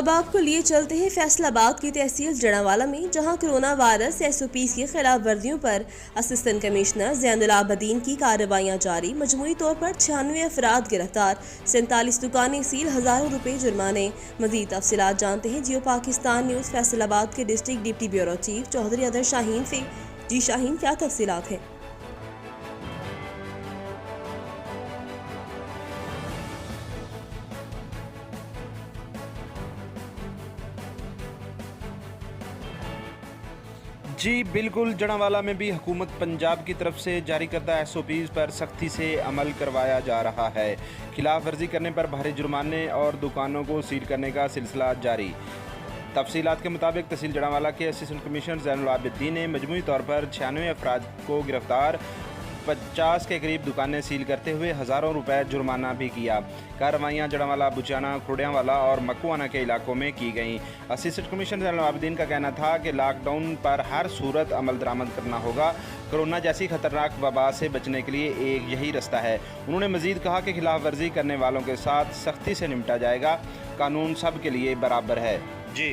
अब आपको लिए चलते हैं फैसलाबाद की तहसील जड़ावाला में, जहां कोरोना वायरस SOPs की खिलाफ वर्जियों पर असिस्टेंट कमिश्नर ज़ैनुल आबदीन की कार्रवाइयां जारी। मजमूई तौर पर 96 अफराद गिरफ्तार, 47 दुकानें सील, हज़ारों रुपए जुर्माने। मजीद तफसीलात जानते हैं जियो पाकिस्तान न्यूज़ फैसलाबाद के district deputy bureau chief Chaudhry Athar Shaheen से। जी शाहीन, क्या तफसीलात हैं? जी बिल्कुल, जड़ावाला में भी हुकूमत पंजाब की तरफ से जारी करदा SOPs पर सख्ती से अमल करवाया जा रहा है। खिलाफ वर्जी करने पर भारी जुर्माने और दुकानों को सील करने का सिलसिला जारी। तफसीलात के मुताबिक तहसील जड़ावाला के असिस्टेंट कमिश्नर ज़ैनुल आबदीन ने मजमूई तौर पर 96 अफराद को गिरफ्तार, 50 के करीब दुकानें सील करते हुए हज़ारों रुपए जुर्माना भी किया। कार्रवाइयाँ जड़ावाला, बुचाना, खुड़ियांवाला और मकुआना के इलाकों में की गईं। असिस्टेंट कमिश्नर ज़ैनुल आबदीन का कहना था कि लॉकडाउन पर हर सूरत अमल दरामद करना होगा। कोरोना जैसी खतरनाक वबा से बचने के लिए एक यही रास्ता है। उन्होंने मजीद कहा कि खिलाफ वर्जी करने वालों के साथ सख्ती से निपटा जाएगा। कानून सब के लिए बराबर है। जी।